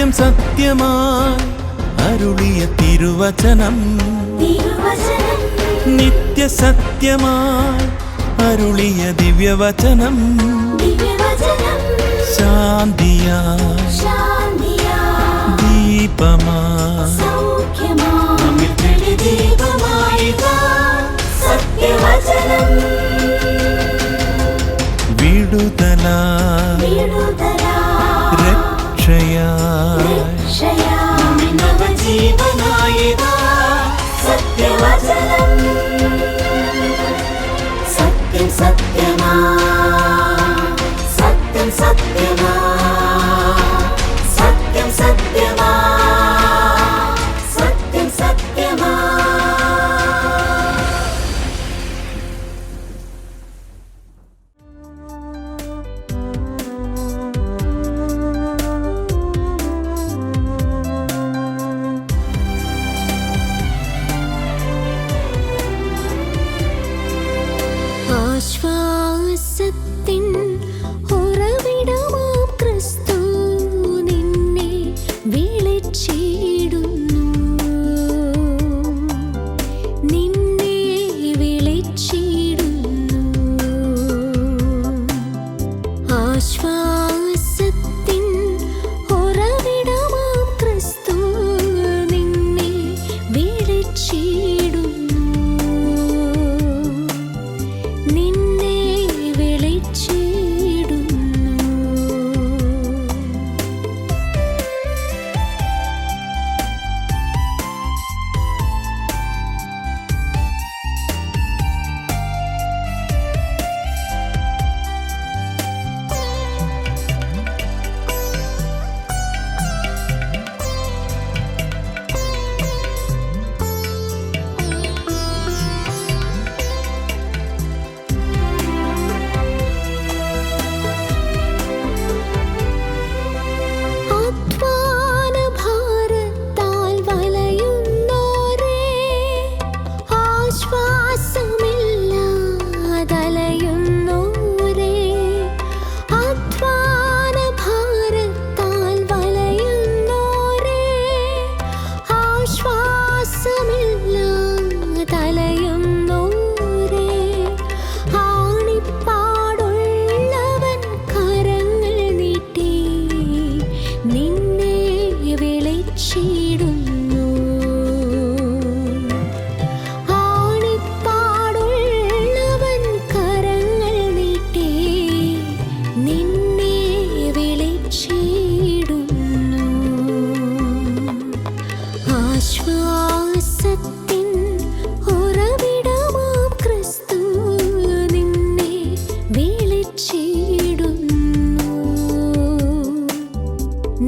സത്യം സത്യമായി അരുളിയ തിരുവചനം, നിത്യസത്യമായി അരുളിയ ദിവ്യവചനം, ശാന്തിയായി ദീപമായി വിടുതലായി രക്ഷയായി സത്യവചനം സത്യം സത്യമാ സത്യം സത്യമാ സത്യം സത്യമാ സത്യം സത്യമാ. ആശ്വാസത്തിൻ ഉറവിടമാം ക്രിസ്തു നിന്നെ വിളിച്ചിടുന്നു, നിന്നെ വിളിച്ചിടുന്നു. ആശ്വാസത്തിൻ ഉറവിടമാം ക്രിസ്തു നിന്നെ വിളിച്ചിടുന്നു, നിന്നെ വിളിച്ചിടുന്നു. അധ്വാനഭാരത്താൽ വലയുന്നോരേ, ആശ്വാസമില്ലാതലയുന്നോരേ, അധ്വാനഭാരത്താൽ വലയുന്നോരേ, ആശ്വാസമില്ലാതലയുന്നോരേ, ആണിപ്പാടുള്ളവൻ കരങ്ങൾ നീട്ടി നിന്നെ വിളിച്ചിടുന്നു, ആണിപ്പാടുള്ളവൻ കരങ്ങൾ നീട്ടി നിന്നെ വിളിച്ചിടുന്നു. ആശ്വാസത്തിൻ ഉറവിടമാം ക്രിസ്തു നിന്നെ വിളിച്ചിടുന്നു,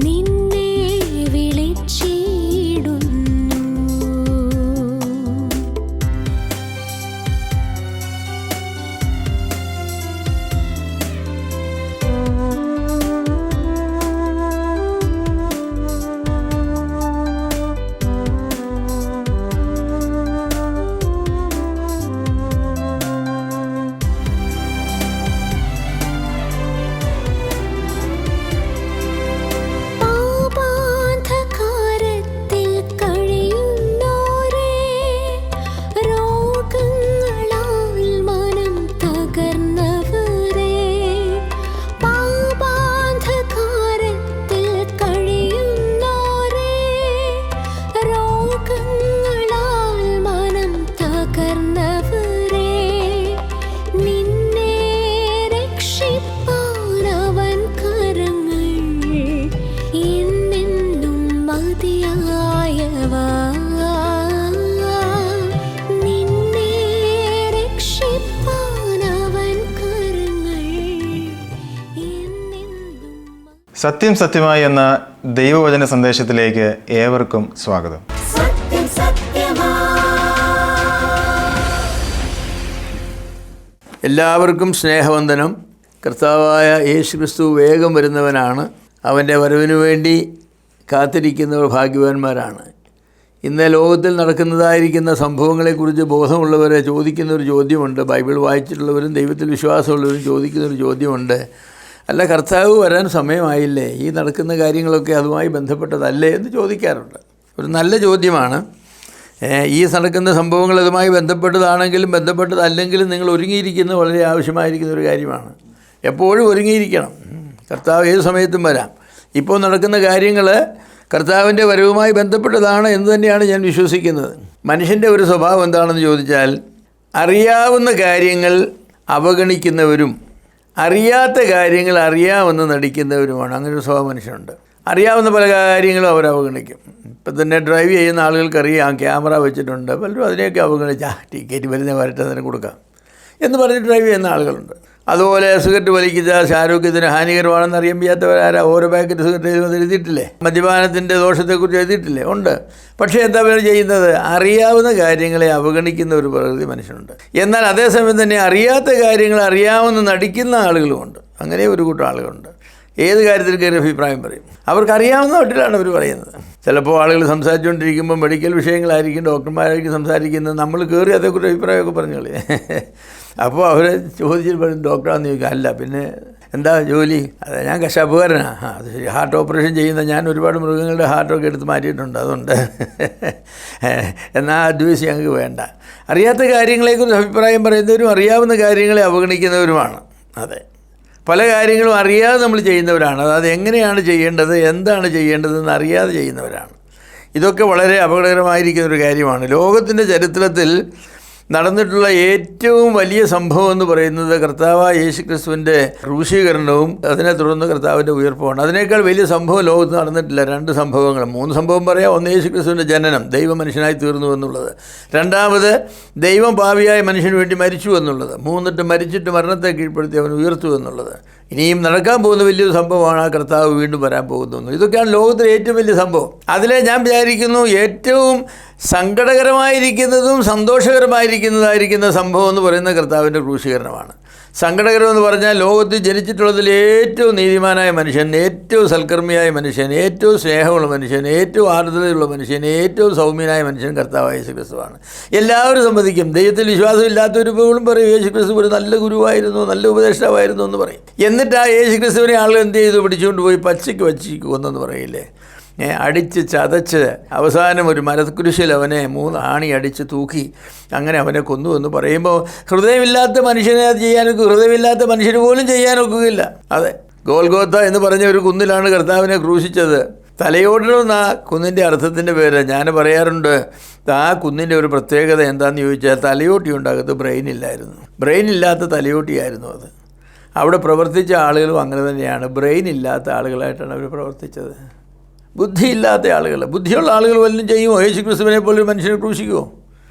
നിന്നെ വിളിച്ചിടുന്നു. പാപാന്ധകാരത്തിൽ കഴിയുന്നോരേ, രോഗങ്ങളാൽ മനം തകർന്നവരേ, പാപാന്ധകാരത്തിൽ കഴിയുന്നോരേ, രോഗങ്ങളാൽ മനം തകർന്നവരേ, നിന്നെ രക്ഷിപ്പാനവൻ കരങ്ങൾ എന്നെന്നും മതിയായവ, നിന്നെ രക്ഷിപ്പാനവൻ കരങ്ങൾ എന്നെന്നും. സത്യം സത്യമായി എന്ന ദൈവവചന സന്ദേശത്തിലേക്ക് ഏവർക്കും സ്വാഗതം. സത്യം സത്യമാ എല്ലാവർക്കും സ്നേഹവന്ദനം. കർത്താവായ യേശുക്രിസ്തു വേഗം വരുന്നവനാണ്. അവൻ്റെ വരവിനു വേണ്ടി കാത്തിരിക്കുന്നവർ ഭാഗ്യവാന്മാരാണ്. ഇന്ന് ലോകത്തിൽ നടക്കുന്നതായിരിക്കുന്ന സംഭവങ്ങളെക്കുറിച്ച് ബോധമുള്ളവരെ ചോദിക്കുന്നൊരു ചോദ്യമുണ്ട്. ബൈബിൾ വായിച്ചിട്ടുള്ളവരും ദൈവത്തിൽ വിശ്വാസമുള്ളവരും ചോദിക്കുന്നൊരു ചോദ്യമുണ്ട്. അല്ല, കർത്താവ് വരാൻ സമയമായില്ലേ, ഈ നടക്കുന്ന കാര്യങ്ങളൊക്കെ അതുമായി ബന്ധപ്പെട്ടതല്ലേ എന്ന് ചോദിക്കാറുണ്ട്. ഒരു നല്ല ചോദ്യമാണ്. ഈ നടക്കുന്ന സംഭവങ്ങൾ അതുമായി ബന്ധപ്പെട്ടതാണെങ്കിലും ബന്ധപ്പെട്ടതല്ലെങ്കിലും നിങ്ങൾ ഒരുങ്ങിയിരിക്കുന്നത് വളരെ ആവശ്യമായിരിക്കുന്ന ഒരു കാര്യമാണ്. എപ്പോഴും ഒരുങ്ങിയിരിക്കണം. കർത്താവ് ഏത് സമയത്തും വരാം. ഇപ്പോൾ നടക്കുന്ന കാര്യങ്ങൾ കർത്താവിൻ്റെ വരവുമായി ബന്ധപ്പെട്ടതാണ് എന്ന് തന്നെയാണ് ഞാൻ വിശ്വസിക്കുന്നത്. മനുഷ്യൻ്റെ ഒരു സ്വഭാവം എന്താണെന്ന് ചോദിച്ചാൽ, അറിയാവുന്ന കാര്യങ്ങൾ അവഗണിക്കുന്നവരും അറിയാത്ത കാര്യങ്ങൾ അറിയാമെന്ന് നടിക്കുന്നവരുമാണ്. അങ്ങനെ ഒരു സ്വഭാവം മനുഷ്യനുണ്ട്. അറിയാവുന്ന പല കാര്യങ്ങളും അവർ അവഗണിക്കും. ഇപ്പം തന്നെ ഡ്രൈവ് ചെയ്യുന്ന ആളുകൾക്കറിയാം ക്യാമറ വെച്ചിട്ടുണ്ട്, പലരും അതിനെയൊക്കെ അവഗണിച്ച് ടിക്കറ്റ് വരുന്ന വരട്ടെ അതിന് കൊടുക്കാം എന്ന് പറഞ്ഞ് ഡ്രൈവ് ചെയ്യുന്ന ആളുകളുണ്ട്. അതുപോലെ സിഗരറ്റ് വലിക്കുക ആരോഗ്യത്തിന് ഹാനികരമാണെന്ന് അറിയാൻ വയ്യാത്തവരാരാ? ഓരോ പാക്കറ്റ് സിഗരറ്റ് എഴുതിയിട്ടില്ലേ? മദ്യപാനത്തിൻ്റെ ദോഷത്തെക്കുറിച്ച് എഴുതിയിട്ടില്ലേ? ഉണ്ട്. പക്ഷേ എന്താ പേര് ചെയ്യുന്നത്? അറിയാവുന്ന കാര്യങ്ങളെ അവഗണിക്കുന്ന ഒരു പ്രകൃതി മനുഷ്യനുണ്ട്. എന്നാൽ അതേസമയം തന്നെ അറിയാത്ത കാര്യങ്ങൾ അറിയാമെന്ന് നടിക്കുന്ന ആളുകളുമുണ്ട്. അങ്ങനെ ഒരു കൂട്ടം ആളുകളുണ്ട്. ഏത് കാര്യത്തിൽ കയറി അഭിപ്രായം പറയും. അവർക്കറിയാവുന്ന മട്ടിലാണ് അവർ പറയുന്നത്. ചിലപ്പോൾ ആളുകൾ സംസാരിച്ചുകൊണ്ടിരിക്കുമ്പോൾ മെഡിക്കൽ വിഷയങ്ങളായിരിക്കും, ഡോക്ടർമാരായിരിക്കും സംസാരിക്കുന്നത്, നമ്മൾ കയറി അതേക്കുറിച്ച് അഭിപ്രായമൊക്കെ പറഞ്ഞോളി. അപ്പോൾ അവർ ചോദിച്ചിട്ട് പറയും ഡോക്ടറാന്ന് ചോദിക്കുക. അല്ല പിന്നെ എന്താ ജോലി? അതെ, ഞാൻ കശാപ്പുകാരനാണ്. അത് ശരി. ഹാർട്ട് ഓപ്പറേഷൻ ചെയ്യുന്ന ഞാൻ ഒരുപാട് മൃഗങ്ങളുടെ ഹാർട്ടൊക്കെ എടുത്ത് മാറ്റിയിട്ടുണ്ട്, അതുകൊണ്ട് എന്നാൽ അദ്വൈസ് ഞങ്ങൾക്ക് വേണ്ട. അറിയാത്ത കാര്യങ്ങളെക്കുറിച്ച് അഭിപ്രായം പറയുന്നവരും അറിയാവുന്ന കാര്യങ്ങളെ അവഗണിക്കുന്നവരുമാണ്. അതെ, പല കാര്യങ്ങളും അറിയാതെ നമ്മൾ ചെയ്യുന്നവരാണ്. അതായത് എങ്ങനെയാണ് ചെയ്യേണ്ടത്, എന്താണ് ചെയ്യേണ്ടതെന്ന് അറിയാതെ ചെയ്യുന്നവരാണ്. ഇതൊക്കെ വളരെ അപകടകരമായിരിക്കുന്ന ഒരു കാര്യമാണ്. ലോകത്തിൻ്റെ ചരിത്രത്തിൽ നടന്നിട്ടുള്ള ഏറ്റവും വലിയ സംഭവം എന്ന് പറയുന്നത് കർത്താവായ യേശുക്രിസ്തുവിൻ്റെ ക്രൂശീകരണവും അതിനെ തുടർന്ന് കർത്താവിൻ്റെ ഉയർപ്പുമാണ്. അതിനേക്കാൾ വലിയ സംഭവം ലോകത്ത് നടന്നിട്ടില്ല. 2 സംഭവങ്ങൾ, 3 സംഭവം പറയാം. ഒന്ന്, യേശുക്രിസ്തുവിൻ്റെ ജനനം, ദൈവം മനുഷ്യനായി തീർന്നു എന്നുള്ളത്. രണ്ടാമത്, ദൈവം പാപിയായ മനുഷ്യന് വേണ്ടി മരിച്ചു എന്നുള്ളത്. മൂന്നിട്ട് മരിച്ചിട്ട് മരണത്തെ കീഴ്പ്പെടുത്തി അവൻ ഉയർത്തു എന്നുള്ളത്. ഇനിയും നടക്കാൻ പോകുന്ന വലിയൊരു സംഭവമാണ് ആ കർത്താവ് വീണ്ടും വരാൻ പോകുന്നത്. ഇതൊക്കെയാണ് ലോകത്തിലെ ഏറ്റവും വലിയ സംഭവം. അതിലെ ഞാൻ വിചാരിക്കുന്നു ഏറ്റവും സങ്കടകരമായിരിക്കുന്നതും സന്തോഷകരമായിരിക്കുന്നതായിരിക്കുന്ന സംഭവം എന്ന് പറയുന്ന കർത്താവിൻ്റെ ക്രൂശീകരണമാണ്. സങ്കടകരമെന്ന് പറഞ്ഞാൽ ലോകത്തിൽ ജനിച്ചിട്ടുള്ളതിൽ ഏറ്റവും നീതിമാനായ മനുഷ്യൻ, ഏറ്റവും സൽക്കർമ്മിയായ മനുഷ്യൻ, ഏറ്റവും സ്നേഹമുള്ള മനുഷ്യൻ, ഏറ്റവും ആർദ്രതയുള്ള മനുഷ്യൻ, ഏറ്റവും സൗമ്യനായ മനുഷ്യൻ കർത്താവായ യേശുക്രിസ്തുവാണ്. എല്ലാവരും സമ്മതിക്കും. ദൈവത്തിൽ വിശ്വാസമില്ലാത്തവർ പോലും പറയും യേശുക്രിസ്തു ഒരു നല്ല ഗുരുവായിരുന്നു, നല്ല ഉപദേഷ്ടാവായിരുന്നു എന്ന് പറയും. എന്നിട്ട് ആ യേശുക്രിസ്തുവിനെ ആളുകൾ എന്ത് ചെയ്തു? പിടിച്ചുകൊണ്ട് പോയി പച്ചയ്ക്ക് കൊന്നെന്ന് പറയില്ലേ? അടിച്ച് ചതച്ച് അവസാനം ഒരു മരക്കുരിശിൽ അവനെ 3 ആണി അടിച്ച് തൂക്കി അങ്ങനെ അവനെ കൊന്നു എന്ന് പറയുമ്പോൾ ഹൃദയമില്ലാത്ത മനുഷ്യനെ അത് ചെയ്യാനൊക്കെ, ഹൃദയമില്ലാത്ത മനുഷ്യന് പോലും ചെയ്യാനൊക്കുകയില്ല. അതെ, ഗോൽഗോത്ത എന്ന് പറഞ്ഞ ഒരു കുന്നിലാണ് കർത്താവിനെ ക്രൂശിച്ചത്. തലയോടണമെന്ന കുന്നിൻ്റെ അർത്ഥത്തിൻ്റെ പേര് ഞാൻ പറയാറുണ്ട്. ആ കുന്നിൻ്റെ ഒരു പ്രത്യേകത എന്താണെന്ന് ചോദിച്ചാൽ തലയോട്ടി ഉണ്ടാകത്ത് ബ്രെയിൻ ഇല്ലായിരുന്നു. ബ്രെയിൻ ഇല്ലാത്ത തലയോട്ടിയായിരുന്നു അത്. അവിടെ പ്രവർത്തിച്ച ആളുകളും അങ്ങനെ തന്നെയാണ്. ബ്രെയിൻ ഇല്ലാത്ത ആളുകളായിട്ടാണ് അവർ പ്രവർത്തിച്ചത്. ബുദ്ധിയില്ലാത്ത ആളുകൾ. ബുദ്ധിയുള്ള ആളുകൾ വല്ലതും ചെയ്യുമോ? യേശുക്രിസ്തുവിനെ പോലെ ഒരു മനുഷ്യനെ ക്രൂശിക്കുമോ?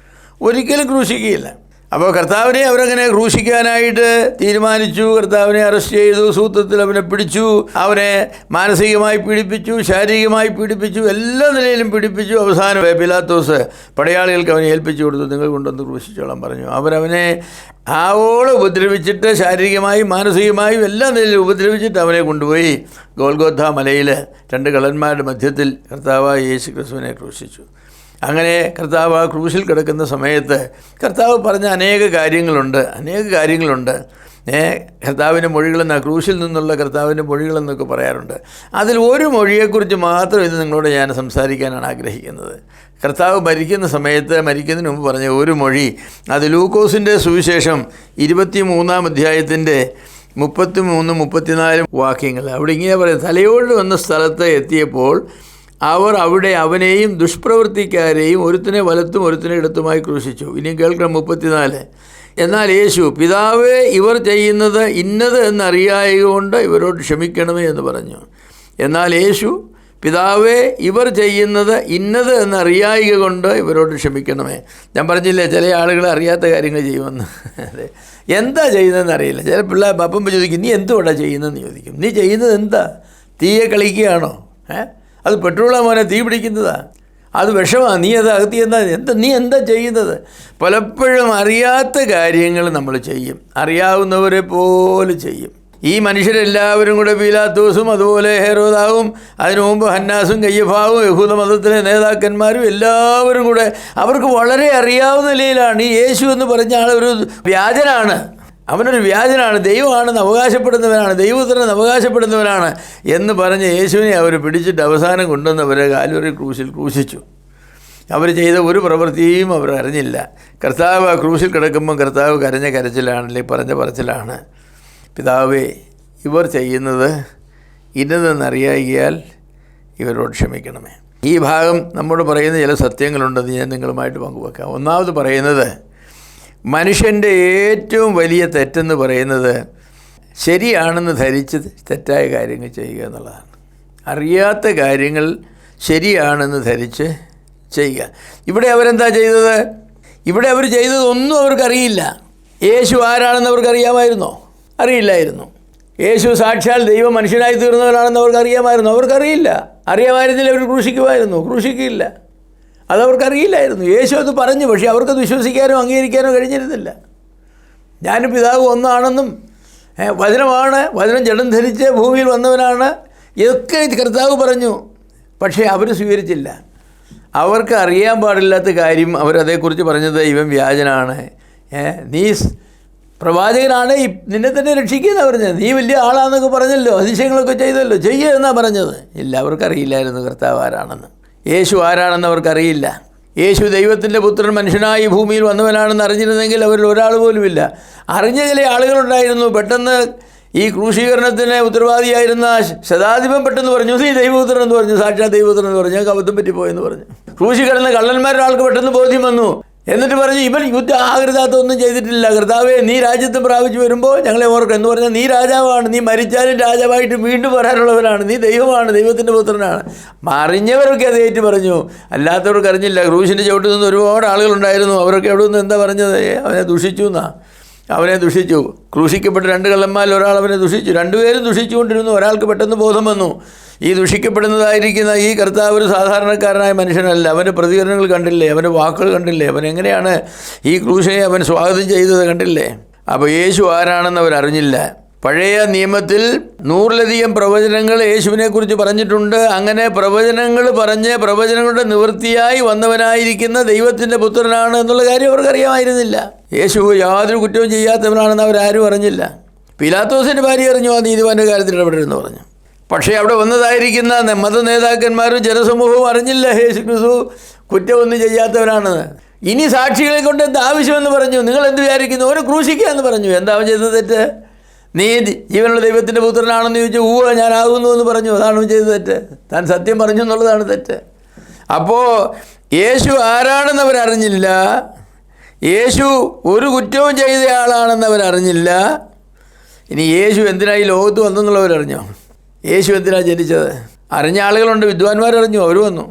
ഒരിക്കലും ക്രൂശിക്കുകയില്ല. അപ്പോൾ കർത്താവിനെ അവരങ്ങനെ ക്രൂശിക്കാനായിട്ട് തീരുമാനിച്ചു. കർത്താവിനെ അറസ്റ്റ് ചെയ്തു, സൂത്രത്തിൽ അവനെ പിടിച്ചു, അവനെ മാനസികമായി പീഡിപ്പിച്ചു, ശാരീരികമായി പീഡിപ്പിച്ചു, എല്ലാ നിലയിലും പീഡിപ്പിച്ചു. അവസാനം പിലാത്തോസ് പടയാളികൾക്ക് അവനെ ഏൽപ്പിച്ചു കൊടുത്തു, നിങ്ങൾ കൊണ്ടുവന്ന് ക്രൂശിച്ചോളാൻ പറഞ്ഞു. അവരവനെ ആവോളം ഉപദ്രവിച്ചിട്ട് ശാരീരികമായും മാനസികമായും എല്ലാ നിലയിലും ഉപദ്രവിച്ചിട്ട് അവനെ കൊണ്ടുപോയി ഗോൽഗോഥ മലയിൽ 2 കള്ളന്മാരുടെ മധ്യത്തിൽ കർത്താവായ യേശുക്രിസ്തുവിനെ ക്രൂശിച്ചു. അങ്ങനെ കർത്താവ് ആ ക്രൂശിൽ കിടക്കുന്ന സമയത്ത് കർത്താവ് പറഞ്ഞ അനേക കാര്യങ്ങളുണ്ട്. കർത്താവിൻ്റെ മൊഴികളെന്ന ക്രൂശിൽ നിന്നുള്ള കർത്താവിൻ്റെ മൊഴികളെന്നൊക്കെ പറയാറുണ്ട്. അതിൽ ഒരു മൊഴിയെക്കുറിച്ച് മാത്രം ഇത് നിങ്ങളോട് ഞാൻ സംസാരിക്കാനാണ് ആഗ്രഹിക്കുന്നത്. കർത്താവ് മരിക്കുന്ന സമയത്ത്, മരിക്കുന്നതിന് മുമ്പ് പറഞ്ഞ ഒരു മൊഴി, അത് ലൂക്കോസിൻ്റെ സുവിശേഷം 23-ാം അധ്യായത്തിൻ്റെ 33-34 വാക്യങ്ങൾ. അവിടെ ഇങ്ങനെ പറയും, തലയോട് വന്ന സ്ഥലത്ത് എത്തിയപ്പോൾ അവർ അവിടെ അവനെയും ദുഷ്പ്രവൃത്തിക്കാരെയും ഒരുത്തിനെ വലത്തും ഒരുത്തിനെ ഇടത്തുമായി ക്രൂശിച്ചു. ഇനിയും കേൾക്കണം 34. എന്നാൽ യേശു, പിതാവേ, ഇവർ ചെയ്യുന്നത് ഇന്നത് എന്നറിയായതുകൊണ്ട് ഇവരോട് ക്ഷമിക്കണമേ എന്ന് പറഞ്ഞു. എന്നാൽ യേശു, പിതാവേ, ഇവർ ചെയ്യുന്നത് ഇന്നത് എന്നറിയായിക കൊണ്ട് ഇവരോട് ക്ഷമിക്കണമേ. ഞാൻ പറഞ്ഞില്ലേ ചില ആളുകൾ അറിയാത്ത കാര്യങ്ങൾ ചെയ്യുമെന്ന്. അതെ, എന്താ ചെയ്യുന്നതെന്ന് അറിയില്ല. ചില പിള്ളേർ പപ്പം ചോദിക്കും, നീ എന്തുകൊണ്ടാണ് ചെയ്യുന്നതെന്ന് ചോദിക്കും. നീ ചെയ്യുന്നത് എന്താ? തീയെ കളിക്കുകയാണോ? അത് പെട്രോളാ മോനെ, തീ പിടിക്കുന്നതാ, അത് വിഷമാണ്, നീ അത് അകത്തി നീ എന്താ ചെയ്യുന്നത്? പലപ്പോഴും അറിയാത്ത കാര്യങ്ങൾ നമ്മൾ ചെയ്യും, അറിയാവുന്നവരെ പോലെ ചെയ്യും. ഈ മനുഷ്യരെല്ലാവരും കൂടെ പീലാത്തോസും അതുപോലെ ഹെരോദാവും അതിനു മുമ്പ് ഹന്നാസും കയ്യഫാവും യഹൂദ മതത്തിലെ നേതാക്കന്മാരും എല്ലാവരും കൂടെ അവർക്ക് വളരെ അറിയാവുന്ന നിലയിലാണ് ഈ യേശു എന്ന് പറഞ്ഞ ആൾ ഒരു വ്യാജനാണ്, അവനൊരു വ്യാജനാണ്, ദൈവമാണെന്ന് അവകാശപ്പെടുന്നവനാണ്, ദൈവപുത്രനെന്ന് അവകാശപ്പെടുന്നവനാണ് എന്ന് പറഞ്ഞ് യേശുവിനെ അവർ പിടിച്ചിട്ട് അവസാനം കൊണ്ടുവന്നവരെ കാൽവരി ക്രൂശിൽ ക്രൂശിച്ചു. അവർ ചെയ്ത ഒരു പ്രവൃത്തിയും അവർ അറിഞ്ഞില്ല. കർത്താവ് ആ ക്രൂശിൽ കിടക്കുമ്പം കർത്താവ് കരഞ്ഞ കരച്ചിലാണ്, അല്ലെങ്കിൽ പറഞ്ഞ പറച്ചിലാണ്, പിതാവേ ഇവർ ചെയ്യുന്നത് ഇന്നതെന്നറിയായികയാൽ ഇവരോട് ക്ഷമിക്കണമേ. ഈ ഭാഗം നമ്മോട് പറയുന്ന ചില സത്യങ്ങളുണ്ടെന്ന് ഞാൻ നിങ്ങളുമായിട്ട് പങ്കുവെക്കാം. ഒന്നാമത് പറയുന്നത്, മനുഷ്യൻ്റെ ഏറ്റവും വലിയ തെറ്റെന്ന് പറയുന്നത് ശരിയാണെന്ന് ധരിച്ച് തെറ്റായ കാര്യങ്ങൾ ചെയ്യുക എന്നുള്ളതാണ്. അറിയാത്ത കാര്യങ്ങൾ ശരിയാണെന്ന് ധരിച്ച് ചെയ്യുക. ഇവിടെ അവരെന്താ ചെയ്തത്? ഇവിടെ അവർ ചെയ്തതൊന്നും അവർക്കറിയില്ല. യേശു ആരാണെന്ന് അവർക്കറിയാമായിരുന്നോ? അറിയില്ലായിരുന്നു. യേശു സാക്ഷാൽ ദൈവം മനുഷ്യനായി തീർന്നവരാണെന്ന് അവർക്കറിയാമായിരുന്നു? അവർക്കറിയില്ല. അറിയാമായിരുന്നില്ല അവർ ക്രൂശിക്കില്ല. അതവർക്കറിയില്ലായിരുന്നു. യേശു അത് പറഞ്ഞു, പക്ഷേ അവർക്കത് വിശ്വസിക്കാനോ അംഗീകരിക്കാനോ കഴിഞ്ഞിരുന്നില്ല. ഞാനും പിതാവ് ഒന്നാണെന്നും വചനമാണ്, വചനം ജഡം ധരിച്ച് ഭൂമിയിൽ വന്നവനാണ്, ഇതൊക്കെ കർത്താവ് പറഞ്ഞു. പക്ഷേ അവർ സ്വീകരിച്ചില്ല. അവർക്ക് അറിയാൻ പാടില്ലാത്ത കാര്യം അവരതേക്കുറിച്ച് പറഞ്ഞത് ഇവൻ വ്യാജനാണ്, നീ പ്രവാചകനാണ്, നിന്നെ തന്നെ രക്ഷിക്കുന്ന പറഞ്ഞത്, നീ വലിയ ആളാന്നൊക്കെ പറഞ്ഞല്ലോ, അതിശയങ്ങളൊക്കെ ചെയ്തല്ലോ, ചെയ്യുക എന്നാണ് പറഞ്ഞത്. ഇല്ല, അവർക്കറിയില്ലായിരുന്നു കർത്താവ് ആരാണെന്ന്. യേശു ആരാണെന്ന് അവർക്കറിയില്ല. യേശു ദൈവത്തിൻ്റെ പുത്രൻ മനുഷ്യനായി ഭൂമിയിൽ വന്നവനാണെന്ന് അറിഞ്ഞിരുന്നെങ്കിൽ അവരിൽ ഒരാൾ പോലുമില്ല. അറിഞ്ഞ ചില ആളുകളുണ്ടായിരുന്നു. പെട്ടെന്ന് ഈ ക്രൂശീകരണത്തിന് ഉത്തരവാദിയായിരുന്ന ശതാധിപൻ പെട്ടെന്ന് പറഞ്ഞു, നീ ദൈവപുത്രൻ എന്ന് പറഞ്ഞു, സാക്ഷാത് ദൈവപുത്രൻ എന്ന് പറഞ്ഞു, ഞങ്ങൾക്ക് അബദ്ധം പറ്റിപ്പോയെന്ന് പറഞ്ഞു. ക്രൂശി കിടന്ന കള്ളന്മാരൊരാൾക്ക് പെട്ടെന്ന് ബോധ്യം വന്നു. എന്നിട്ട് പറഞ്ഞു, ഇവൻ യുദ്ധ ആകൃതാത്തൊന്നും ചെയ്തിട്ടില്ല, കർത്താവേ നീ രാജ്യത്വം പ്രാപിച്ചു വരുമ്പോൾ ഞങ്ങളെ ഓർക്കുക എന്ന് പറഞ്ഞാൽ, നീ രാജാവാണ്, നീ മരിച്ചാലും രാജാവായിട്ട് വീണ്ടും വരാനുള്ളവനാണ്, നീ ദൈവമാണ്, ദൈവത്തിൻ്റെ പുത്രനാണ്. അറിഞ്ഞവരൊക്കെ അത് ഏറ്റു പറഞ്ഞു, അല്ലാത്തവർക്ക് അറിഞ്ഞില്ല. ക്രൂശിൻ്റെ ചുവട്ടിൽ നിന്ന് ഒരുപാട് ആളുകളുണ്ടായിരുന്നു. അവരൊക്കെ അവിടെ നിന്ന് എന്താ പറഞ്ഞത്? അവനെ ദുഷിച്ചു എന്നാണ്. അവനെ ദുഷിച്ചു. ക്രൂശിക്കപ്പെട്ട 2 കള്ളന്മാരിൽ ഒരാൾ അവനെ ദുഷിച്ചു. 2 പേരും ദുഷിച്ചുകൊണ്ടിരുന്നു. ഒരാൾക്ക് പെട്ടെന്ന് ബോധം വന്നു, ഈ ദുഷിക്കപ്പെടുന്നതായിരിക്കുന്ന ഈ കർത്താവ് ഒരു സാധാരണക്കാരനായ മനുഷ്യനല്ല. അവൻ്റെ പ്രതികരണങ്ങൾ കണ്ടില്ലേ? അവൻ്റെ വാക്കുകൾ കണ്ടില്ലേ? അവൻ എങ്ങനെയാണ് ഈ ക്രൂശിനെ അവൻ സ്വാഗതം ചെയ്തത് കണ്ടില്ലേ? അപ്പോൾ യേശു ആരാണെന്ന് അവരറിഞ്ഞില്ല. പഴയ നിയമത്തിൽ 100-ലധികം പ്രവചനങ്ങൾ യേശുവിനെക്കുറിച്ച് പറഞ്ഞിട്ടുണ്ട്. അങ്ങനെ പ്രവചനങ്ങൾ പറഞ്ഞ് പ്രവചനങ്ങളുടെ നിവൃത്തിയായി വന്നവനായിരിക്കുന്ന ദൈവത്തിൻ്റെ പുത്രനാണ് എന്നുള്ള കാര്യം അവർക്കറിയാമായിരുന്നില്ല. യേശു യാതൊരു കുറ്റവും ചെയ്യാത്തവനാണെന്ന് അവരാരും അറിഞ്ഞില്ല. പീലാത്തോസിൻ്റെ ഭാര്യ അറിഞ്ഞു, ആ നീതിമാൻ്റെ കാര്യത്തിൽ ഇടപെടരുതെന്ന് പറഞ്ഞു. പക്ഷേ അവിടെ വന്നതായിരിക്കുന്ന മത നേതാക്കന്മാരും ജനസമൂഹവും അറിഞ്ഞില്ല യേശു ക്രിസ്തു കുറ്റമൊന്നും ചെയ്യാത്തവനാണെന്ന്. ഇനി സാക്ഷികളെ കൊണ്ട് എന്ത് ആവശ്യമെന്ന് പറഞ്ഞു. നിങ്ങൾ എന്ത് വിചാരിക്കുന്നു? അവനെ ക്രൂശിക്കുക എന്ന് പറഞ്ഞു. എന്താ അവൻ ചെയ്തത് തെറ്റ്? നീ ജീവനുള്ള ദൈവത്തിൻ്റെ പുത്രനാണെന്ന് ചോദിച്ചു, ഞാനാകുന്നു എന്ന് പറഞ്ഞു. അതാണ് ചെയ്തത് തെറ്റ്. താൻ സത്യം പറഞ്ഞു എന്നുള്ളതാണ് തെറ്റ്. അപ്പോൾ യേശു ആരാണെന്ന് അവരറിഞ്ഞില്ല. യേശു ഒരു കുറ്റവും ചെയ്തയാളാണെന്ന് അവരറിഞ്ഞില്ല. ഇനി യേശു എന്തിനായി ലോകത്ത് വന്നെന്നുള്ളവരറിഞ്ഞോ? യേശു എന്തിനാണ് ജനിച്ചത്? അറിഞ്ഞ ആളുകളുണ്ട്. വിദ്വാൻമാരറിഞ്ഞു, അവർ വന്നു.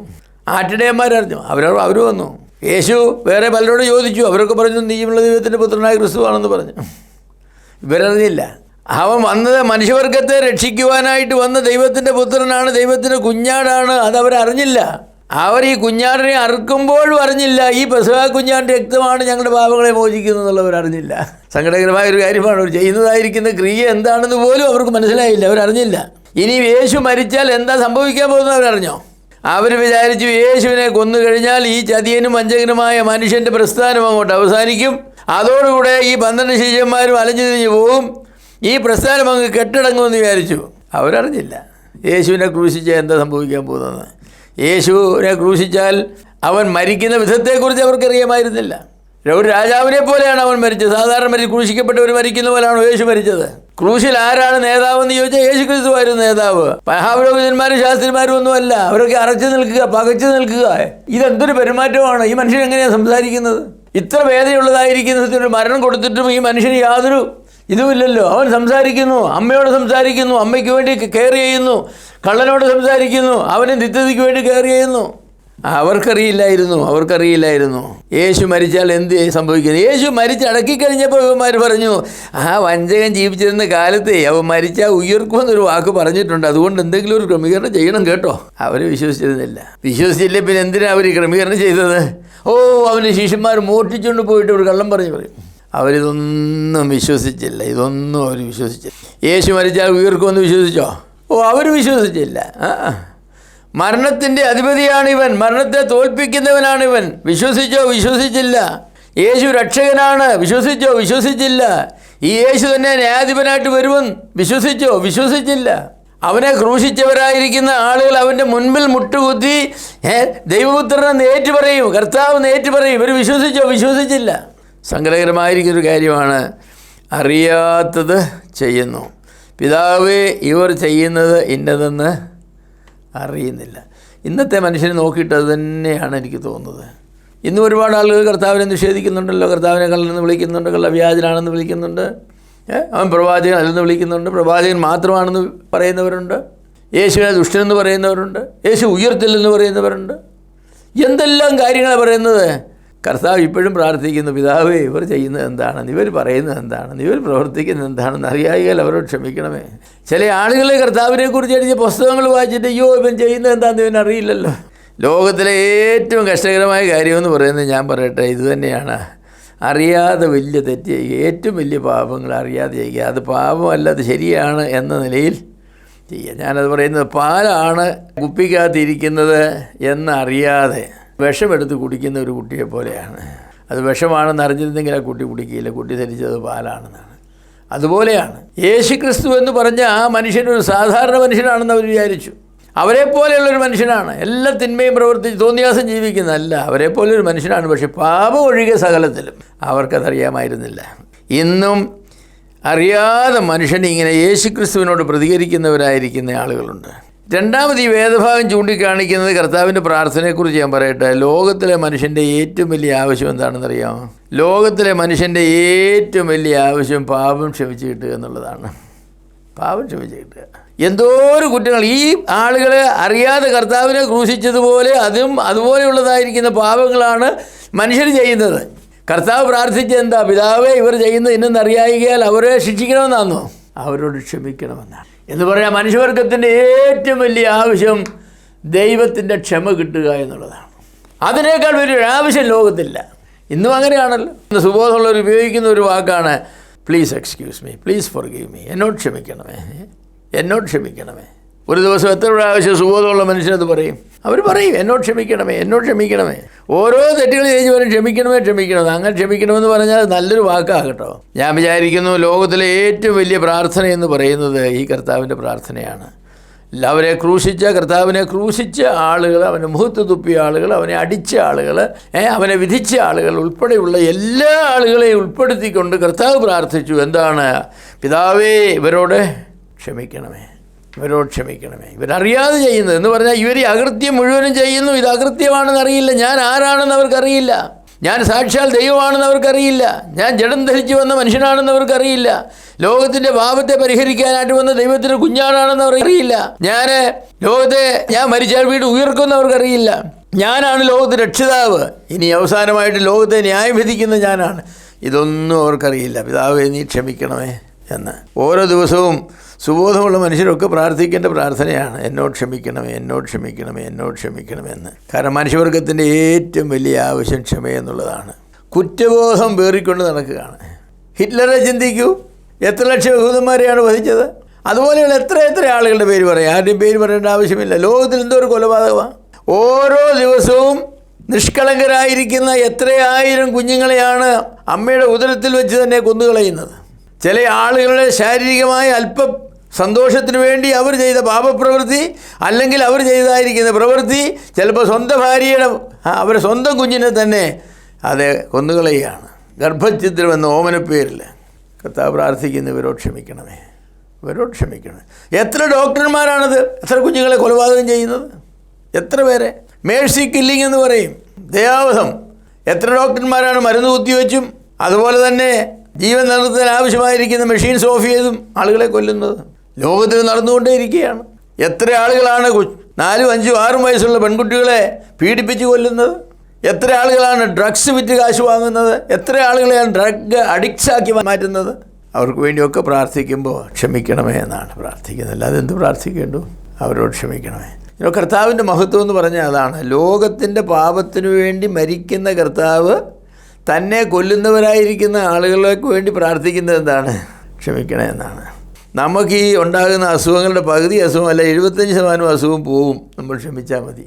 ആട്ടിടയന്മാരറിഞ്ഞു, അവർ വന്നു. യേശു വേറെ പലരോട് ചോദിച്ചു, അവരൊക്കെ പറഞ്ഞു നീയുള്ള ദൈവത്തിൻ്റെ പുത്രനായ ക്രിസ്തുവാണെന്ന് പറഞ്ഞു. ഇവരറിഞ്ഞില്ല. അവൻ വന്നത് മനുഷ്യവർഗത്തെ രക്ഷിക്കുവാനായിട്ട് വന്ന ദൈവത്തിൻ്റെ പുത്രനാണ്, ദൈവത്തിൻ്റെ കുഞ്ഞാടാണ്. അതവരറിഞ്ഞില്ല. അവർ ഈ കുഞ്ഞാടിനെ അറുക്കുമ്പോഴും അറിഞ്ഞില്ല, ഈ പെസഹ കുഞ്ഞാടിൻ്റെ രക്തമാണ് ഞങ്ങളുടെ പാപങ്ങളെ മോചിക്കുന്നത് എന്നുള്ളവരറിഞ്ഞില്ല. സങ്കടകരമായ ഒരു കാര്യമാണ്. അവർ ചെയ്യുന്നതായിരിക്കുന്ന ക്രിയ എന്താണെന്ന് പോലും അവർക്ക് മനസ്സിലായില്ല, അവരറിഞ്ഞില്ല. ഇനി യേശു മരിച്ചാൽ എന്താ സംഭവിക്കാൻ പോകുന്നത് അവരറിഞ്ഞോ? അവർ വിചാരിച്ചു യേശുവിനെ കൊന്നു കഴിഞ്ഞാൽ ഈ ചതിയനും വഞ്ചകനുമായ മനുഷ്യൻ്റെ പ്രസ്ഥാനം അങ്ങോട്ട് അവസാനിക്കും, അതോടുകൂടെ ഈ 12 ശിഷ്യന്മാരും അലഞ്ഞു തിരിഞ്ഞു പോവും, ഈ പ്രസ്ഥാനം അങ്ങ് കെട്ടടങ്ങുമെന്ന് വിചാരിച്ചു. അവരറിഞ്ഞില്ല യേശുവിനെ ക്രൂശിച്ചാൽ എന്താ സംഭവിക്കാൻ പോകുന്നത്. യേശുവിനെ ക്രൂശിച്ചാൽ അവൻ മരിക്കുന്ന വിധത്തെക്കുറിച്ച് അവർക്കറിയാമായിരുന്നില്ല. ഒരു രാജാവിനെ പോലെയാണ് അവൻ മരിച്ചത്. സാധാരണ ക്രൂശിക്കപ്പെട്ടവർ മരിക്കുന്ന പോലെയാണോ യേശു മരിച്ചത്? ക്രൂശിൽ ആരാണ് നേതാവെന്ന് ചോദിച്ചാൽ യേശു ക്രിസ്തുവായിരുന്നു നേതാവ്. മഹാപുരോഹിതന്മാരും ശാസ്ത്രിമാരും ഒന്നുമല്ല. അവരൊക്കെ അറച്ചു നിൽക്കുക, പകച്ചു നിൽക്കുക. ഇതെന്തൊരു പെരുമാറ്റമാണ്! ഈ മനുഷ്യൻ എങ്ങനെയാണ് സംസാരിക്കുന്നത്? ഇത്ര വേദനയുള്ളതായിരിക്കുന്ന ഒരു മരണം കൊടുത്തിട്ടും ഈ മനുഷ്യന് യാതൊരു ഇതുമില്ലല്ലോ. അവൻ സംസാരിക്കുന്നു, അമ്മയോട് സംസാരിക്കുന്നു, അമ്മയ്ക്ക് വേണ്ടി കെയർ ചെയ്യുന്നു, കള്ളനോട് സംസാരിക്കുന്നു, അവന് നിത്യതയ്ക്ക് വേണ്ടി കെയർ ചെയ്യുന്നു. അവർക്കറിയില്ലായിരുന്നു യേശു മരിച്ചാൽ എന്ത് സംഭവിക്കുന്നത്. യേശു മരിച്ചടക്കിക്കഴിഞ്ഞപ്പോൾ ഇവന്മാർ പറഞ്ഞു, ആ വഞ്ചകൻ ജീവിച്ചിരുന്ന കാലത്തെ അവൻ മരിച്ചാൽ ഉയർക്കുമെന്നൊരു വാക്ക് പറഞ്ഞിട്ടുണ്ട്, അതുകൊണ്ട് എന്തെങ്കിലും ഒരു ക്രമീകരണം ചെയ്യണം കേട്ടോ. അവർ വിശ്വസിച്ചില്ലേ പിന്നെ എന്തിനാണ് അവർ ക്രമീകരണം ചെയ്തത്? അവന് ശിഷ്യന്മാർ മോഷ്ടിച്ചുകൊണ്ട് പോയിട്ട് ഒരു കള്ളം പറയും. അവരിതൊന്നും വിശ്വസിച്ചില്ല. യേശു മരിച്ചാൽ ഉയർക്കുമെന്ന് വിശ്വസിച്ചോ? അവർ വിശ്വസിച്ചില്ല. മരണത്തിൻ്റെ അധിപതിയാണിവൻ, മരണത്തെ തോൽപ്പിക്കുന്നവനാണിവൻ. വിശ്വസിച്ചോ? വിശ്വസിച്ചില്ല. യേശു രക്ഷകനാണ്, വിശ്വസിച്ചോ? വിശ്വസിച്ചില്ല. ഈ യേശു തന്നെ ന്യായാധിപനായിട്ട് വരുമെന്ന് വിശ്വസിച്ചോ? വിശ്വസിച്ചില്ല. അവനെ ക്രൂശിച്ചവരായിരിക്കുന്ന ആളുകൾ അവൻ്റെ മുൻപിൽ മുട്ടുകുത്തി ദൈവപുത്രനെന്ന് ഏറ്റുപറയും, കർത്താവ് ഏറ്റുപറയും. ഇവർ വിശ്വസിച്ചോ? വിശ്വസിച്ചില്ല. സങ്കടകരമായിരിക്കുന്നൊരു കാര്യമാണ്, അറിയാത്തത് ചെയ്യുന്നു. പിതാവേ, ഇവർ ചെയ്യുന്നത് ഇന്നതെന്ന് അറിയുന്നില്ല. ഇന്നത്തെ മനുഷ്യനെ നോക്കിയിട്ട് അത് തന്നെയാണ് എനിക്ക് തോന്നുന്നത്. ഇന്നും ഒരുപാട് ആളുകൾ കർത്താവിനെ നിഷേധിക്കുന്നുണ്ടല്ലോ. കർത്താവിനെ കള്ളനെന്ന് വിളിക്കുന്നുണ്ട്, കള്ളവ്യാജനാണെന്ന് വിളിക്കുന്നുണ്ട്, അവൻ പ്രവാചകൻ അല്ലെന്ന് വിളിക്കുന്നുണ്ട്, പ്രവാചകൻ മാത്രമാണെന്ന് പറയുന്നവരുണ്ട്, യേശുവിനെ ദുഷ്ടനെന്ന് പറയുന്നവരുണ്ട്, യേശു ഉയർത്തില്ലെന്ന് പറയുന്നവരുണ്ട്. എന്തെല്ലാം കാര്യങ്ങളാണ് പറയുന്നത്. കർത്താവ് ഇപ്പോഴും പ്രാർത്ഥിക്കുന്നു, പിതാവേ, ഇവർ ചെയ്യുന്നത് എന്താണെന്ന്, ഇവർ പറയുന്നത് എന്താണെന്ന്, ഇവർ പ്രവർത്തിക്കുന്നത് എന്താണെന്ന് അറിയായാൽ അവരോട് ക്ഷമിക്കണമേ. ചില ആളുകൾ കർത്താവിനെക്കുറിച്ച് എഴുതിയ പുസ്തകങ്ങൾ വായിച്ചിട്ട് അയ്യോ ഇവൻ ചെയ്യുന്നത് എന്താണെന്ന് ഇവൻ അറിയില്ലല്ലോ. ലോകത്തിലെ ഏറ്റവും കഷ്ടകരമായ കാര്യമെന്ന് പറയുന്നത് ഞാൻ പറയട്ടെ, ഇത് തന്നെയാണ്. അറിയാതെ വലിയ തെറ്റ് ചെയ്യുക, ഏറ്റവും വലിയ പാപങ്ങൾ അറിയാതെ ചെയ്യുക. അത് പാപമല്ല, അത് ശരിയാണ് എന്ന നിലയിൽ ചെയ്യുക. ഞാനത് പറയുന്നത്, പാലാണ് കുപ്പിക്കകത്തിരിക്കുന്നത് എന്നറിയാതെ വിഷമെടുത്ത് കുടിക്കുന്ന ഒരു കുട്ടിയെ പോലെയാണ്. അത് വിഷമാണെന്ന് അറിഞ്ഞിരുന്നെങ്കിൽ ആ കുട്ടി കുടിക്കുകയില്ല, കുട്ടി ധരിച്ചത് പാലാണെന്നാണ്. അതുപോലെയാണ് യേശുക്രിസ്തു എന്ന് പറഞ്ഞ ആ മനുഷ്യനൊരു സാധാരണ മനുഷ്യനാണെന്ന് അവർ വിചാരിച്ചു. അവരെപ്പോലെയുള്ളൊരു മനുഷ്യനാണ്, എല്ലാ തിന്മയും പ്രവർത്തിച്ച് തോന്നിയാസം ജീവിക്കുന്നതല്ല, അവരെപ്പോലൊരു മനുഷ്യനാണ്. പക്ഷെ പാപം ഒഴികെ സകലത്തിലും അവർക്കതറിയാമായിരുന്നില്ല. ഇന്നും അറിയാതെ മനുഷ്യൻ ഇങ്ങനെ യേശുക്രിസ്തുവിനോട് പ്രതികരിക്കുന്നവരായിരിക്കുന്ന ആളുകളുണ്ട്. രണ്ടാമത് ഈ വേദഭാഗം ചൂണ്ടിക്കാണിക്കുന്നത് കർത്താവിൻ്റെ പ്രാർത്ഥനയെക്കുറിച്ച് ഞാൻ പറയട്ടെ. ലോകത്തിലെ മനുഷ്യൻ്റെ ഏറ്റവും വലിയ ആവശ്യം എന്താണെന്നറിയാമോ? ലോകത്തിലെ മനുഷ്യൻ്റെ ഏറ്റവും വലിയ ആവശ്യം പാപം ക്ഷമിച്ച് കിട്ടുക എന്നുള്ളതാണ്. പാപം ക്ഷമിച്ച് കിട്ടുക. എന്തോരം കുറ്റങ്ങൾ ഈ ആളുകളെ അറിയാതെ കർത്താവിനെ ക്രൂശിച്ചതുപോലെ അതുപോലെയുള്ളതായിരിക്കുന്ന പാപങ്ങളാണ് മനുഷ്യർ ചെയ്യുന്നത്. കർത്താവ് പ്രാർത്ഥിച്ചത് എന്താ? പിതാവേ, ഇവർ ചെയ്യുന്നത് ഇന്നെന്നറിയായികയാൽ അവരെ ശിക്ഷിക്കണമെന്നാണോ? അവരോട് ക്ഷമിക്കണമെന്നാണ്. എന്ന് പറയാം, മനുഷ്യവർഗത്തിൻ്റെ ഏറ്റവും വലിയ ആവശ്യം ദൈവത്തിൻ്റെ ക്ഷമ കിട്ടുക എന്നുള്ളതാണ്. അതിനേക്കാൾ വലിയൊരു ആവശ്യം ലോകത്തില്ല. ഇന്നും അങ്ങനെയാണല്ലോ. ഇന്ന് സുബോധമുള്ളവർ ഉപയോഗിക്കുന്ന ഒരു വാക്കാണ് please excuse me, please forgive me. എന്നോട് ക്ഷമിക്കണമേ, എന്നോട് ക്ഷമിക്കണമേ. ഒരു ദിവസം എത്ര പ്രാവശ്യം സുബോധമുള്ള മനുഷ്യനത് പറയും? അവർ പറയും എന്നോട് ക്ഷമിക്കണമേ, എന്നോട് ക്ഷമിക്കണമേ. ഓരോ തെറ്റുകൾ ചെയ്ത് വരും ക്ഷമിക്കണമേ, ക്ഷമിക്കണമേ. അങ്ങനെ ക്ഷമിക്കണമെന്ന് പറഞ്ഞാൽ നല്ലൊരു വാക്കാകട്ടോ. ഞാൻ വിചാരിക്കുന്നു ലോകത്തിലെ ഏറ്റവും വലിയ പ്രാർത്ഥന എന്ന് പറയുന്നത് ഈ കർത്താവിൻ്റെ പ്രാർത്ഥനയാണ്. അവരെ ക്രൂശിച്ച കർത്താവിനെ ക്രൂശിച്ച ആളുകൾ, അവൻ്റെ മുഖത്ത് തുപ്പിയ ആളുകൾ, അവനെ അടിച്ച ആളുകൾ, അവനെ വിധിച്ച ആളുകൾ ഉൾപ്പെടെയുള്ള എല്ലാ ആളുകളെയും ഉൾപ്പെടുത്തിക്കൊണ്ട് കർത്താവ് പ്രാർത്ഥിച്ചു. എന്താണ്? പിതാവേ, ഇവരോട് ക്ഷമിക്കണമേ, ഇവരോട് ക്ഷമിക്കണമേ. ഇവരറിയാതെ ചെയ്യുന്നത് എന്ന് പറഞ്ഞാൽ ഇവർ ഈ അകൃത്യം മുഴുവനും ചെയ്യുന്നു. ഇത് അകൃത്യമാണെന്ന് അറിയില്ല, ഞാൻ ആരാണെന്ന് അവർക്കറിയില്ല, ഞാൻ സാക്ഷാൽ ദൈവമാണെന്ന് അവർക്കറിയില്ല, ഞാൻ ജഡം ധരിച്ചു വന്ന മനുഷ്യനാണെന്ന് അവർക്കറിയില്ല, ലോകത്തിൻ്റെ പാപത്തെ പരിഹരിക്കാനായിട്ട് വന്ന ദൈവത്തിൻ്റെ കുഞ്ഞാടാണെന്ന് അവർക്കറിയില്ല, ഞാൻ മരിച്ചാൽ വീണ്ടും ഉയർക്കുമെന്ന് അവർക്കറിയില്ല, ഞാനാണ് ലോകത്തിൻ്റെ രക്ഷിതാവ്, ഇനി അവസാനമായിട്ട് ലോകത്തെ ന്യായം വിധിക്കുന്ന ഞാനാണ്. ഇതൊന്നും അവർക്കറിയില്ല. പിതാവേ, നീ ക്ഷമിക്കണമേ എന്ന് ഓരോ ദിവസവും സുബോധമുള്ള മനുഷ്യരൊക്കെ പ്രാർത്ഥിക്കേണ്ട പ്രാർത്ഥനയാണ്. എന്നോട് ക്ഷമിക്കണമേ, എന്നോട് ക്ഷമിക്കണമേ, എന്നോട് ക്ഷമിക്കണമേ എന്ന്. കാരണം മനുഷ്യവർഗത്തിൻ്റെ ഏറ്റവും വലിയ ആവശ്യം ക്ഷമയെന്നുള്ളതാണ്. കുറ്റബോധം പേറിക്കൊണ്ട് നടക്കുകയാണ്. ഹിറ്റ്ലറെ ചിന്തിക്കൂ, എത്ര ലക്ഷം യഹൂദന്മാരെയാണ് വധിച്ചത്. അതുപോലെയുള്ള എത്ര ആളുകളുടെ പേര് പറയാം. ആരുടെയും പേര് പറയേണ്ട ആവശ്യമില്ല. ലോകത്തിൽ എന്തോ ഒരു കൊലപാതകമാണ്. ഓരോ ദിവസവും നിഷ്കളങ്കരായിരിക്കുന്ന എത്രയായിരം കുഞ്ഞുങ്ങളെയാണ് അമ്മയുടെ ഉദരത്തിൽ വെച്ച് തന്നെ കൊന്നുകളയുന്നത്. ചില ആളുകളുടെ ശാരീരികമായ അല്പം സന്തോഷത്തിന് വേണ്ടി അവർ ചെയ്ത പാപപ്രവൃത്തി, അല്ലെങ്കിൽ അവർ ചെയ്തായിരിക്കുന്ന പ്രവൃത്തി, ചിലപ്പോൾ സ്വന്തം ഭാര്യയുടെ അവരുടെ സ്വന്തം കുഞ്ഞിനെ തന്നെ അത് കൊന്നുകളയുകയാണ്. ഗർഭഛിദ്രം എന്ന ഓമനപ്പേരിൽ. കർത്താവ് പ്രാർത്ഥിക്കുന്ന ഇവരോട് ക്ഷമിക്കണമേ, ഇവരോട് ക്ഷമിക്കണമേ. എത്ര ഡോക്ടർമാരാണത് എത്ര കുഞ്ഞുങ്ങളെ കൊലപാതകം ചെയ്യുന്നത്? എത്ര പേരെ? മേഴ്സി കില്ലിങ് എന്ന് പറയും, ദയാവധം. എത്ര ഡോക്ടർമാരാണ് മരുന്ന് കുത്തിവെച്ചും അതുപോലെ തന്നെ ജീവൻ നിലനിർത്താൻ ആവശ്യമായിരിക്കുന്ന മെഷീൻസ് ഓഫ് ചെയ്തും ആളുകളെ കൊല്ലുന്നത് ലോകത്തിൽ നടന്നുകൊണ്ടേയിരിക്കുകയാണ്. എത്ര ആളുകളാണ് 4, 5, 6 വയസ്സുള്ള പെൺകുട്ടികളെ പീഡിപ്പിച്ച് കൊല്ലുന്നത്? എത്ര ആളുകളാണ് ഡ്രഗ്സ് വിറ്റ് കാശ് വാങ്ങുന്നത്? എത്ര ആളുകളെയാണ് ഡ്രഗ് അഡിക്ട്സ് ആക്കി മാറ്റുന്നത്? അവർക്ക് വേണ്ടിയൊക്കെ പ്രാർത്ഥിക്കുമ്പോൾ ക്ഷമിക്കണമേ എന്നാണ് പ്രാർത്ഥിക്കുന്നത്. അല്ലാതെ എന്ത് പ്രാർത്ഥിക്കേണ്ടു? അവരോട് ക്ഷമിക്കണമേ. കർത്താവിൻ്റെ മഹത്വം എന്ന് പറഞ്ഞാൽ അതാണ്. ലോകത്തിൻ്റെ പാപത്തിനു വേണ്ടി മരിക്കുന്ന കർത്താവ് തന്നെ കൊല്ലുന്നവരായിരിക്കുന്ന ആളുകൾക്ക് വേണ്ടി പ്രാർത്ഥിക്കുന്നത് എന്താണ്? ക്ഷമിക്കണേ എന്നാണ്. നമുക്ക് ഈ ഉണ്ടാകുന്ന അസുഖങ്ങളുടെ പകുതി അസുഖമല്ല 75% അസുഖം പോവും നമ്മൾ ക്ഷമിച്ചാൽ മതി.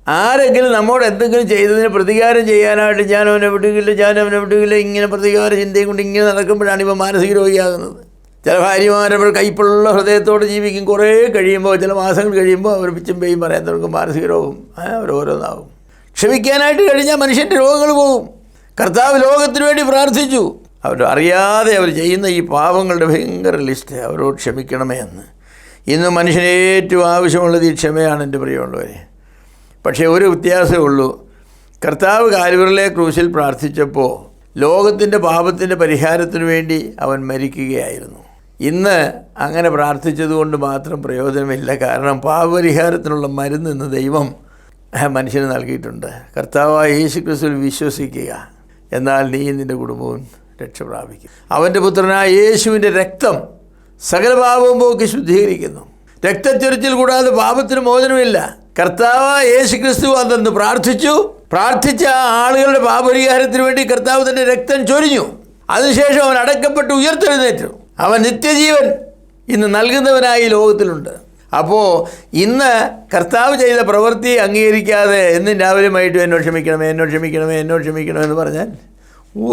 ആരെങ്കിലും നമ്മോട് എന്തെങ്കിലും ചെയ്തതിന് പ്രതികാരം ചെയ്യാനായിട്ട് ഞാൻ അവനെ വിടുകില്ല ഇങ്ങനെ പ്രതികാര ചിന്തയും കൊണ്ട് ഇങ്ങനെ നടക്കുമ്പോഴാണ് ഇവ മാനസിക രോഗിയാകുന്നത്. ചില ഭാര്യമാരവർ കൈപ്പുള്ള ഹൃദയത്തോട് ജീവിക്കും. കുറേ കഴിയുമ്പോൾ, ചില മാസങ്ങൾ കഴിയുമ്പോൾ അവർ പിച്ചും പേയും പറയാൻ തുടങ്ങും, മാനസിക രോഗം അവരോരോന്നാവും. ക്ഷമിക്കാനായിട്ട് കഴിഞ്ഞാൽ മനുഷ്യൻ്റെ രോഗങ്ങൾ പോകും. കർത്താവ് ലോകത്തിന് വേണ്ടി പ്രാർത്ഥിച്ചു. അവർ അറിയാതെ അവർ ചെയ്യുന്ന ഈ പാവങ്ങളുടെ ഭയങ്കര ലിസ്റ്റ് അവരോട് ക്ഷമിക്കണമേ എന്ന്. ഇന്ന് മനുഷ്യന് ഏറ്റവും ആവശ്യമുള്ളത് ഈ ക്ഷമയാണ് എൻ്റെ പ്രിയമുള്ളവരെ. പക്ഷേ ഒരു വ്യത്യാസമേ ഉള്ളൂ. കർത്താവ് കാൽവറിലെ ക്രൂശിൽ പ്രാർത്ഥിച്ചപ്പോൾ ലോകത്തിൻ്റെ പാപത്തിൻ്റെ പരിഹാരത്തിന് വേണ്ടി അവൻ മരിക്കുകയായിരുന്നു. ഇന്ന് അങ്ങനെ പ്രാർത്ഥിച്ചതുകൊണ്ട് മാത്രം പ്രയോജനമില്ല. കാരണം പാപപരിഹാരത്തിനുള്ള മരുന്ന് ഇന്ന് ദൈവം മനുഷ്യന് നൽകിയിട്ടുണ്ട്. കർത്താവായ യേശു ക്രിസ്തുവിൽ വിശ്വസിക്കുക, എന്നാൽ നീ നിൻ്റെ കുടുംബവും രക്ഷ പ്രാപിക്കും. അവൻ്റെ പുത്രനായ യേശുവിൻ്റെ രക്തം സകല പാപവും പോക്കി ശുദ്ധീകരിക്കുന്നു. രക്തച്ചൊരിച്ചിൽ കൂടാതെ പാപത്തിന് മോചനമില്ല. കർത്താവായ യേശു ക്രിസ്തു അതെന്ന് പ്രാർത്ഥിച്ച ആളുകളുടെ പാപപരിഹാരത്തിന് വേണ്ടി കർത്താവ് തൻ്റെ രക്തം ചൊരിഞ്ഞു. അതിനുശേഷം അവൻ അടക്കപ്പെട്ട് ഉയർത്തെഴുന്നേറ്റു. അവൻ നിത്യജീവൻ ഇന്ന് നൽകുന്നവനായി ലോകത്തിലുണ്ട്. അപ്പോൾ ഇന്ന് കർത്താവ് ചെയ്ത പ്രവൃത്തി അംഗീകരിക്കാതെ എന്നും രാവിലെയുമായിട്ട് എന്നോട് ക്ഷമിക്കണമേ എന്ന് പറഞ്ഞാൽ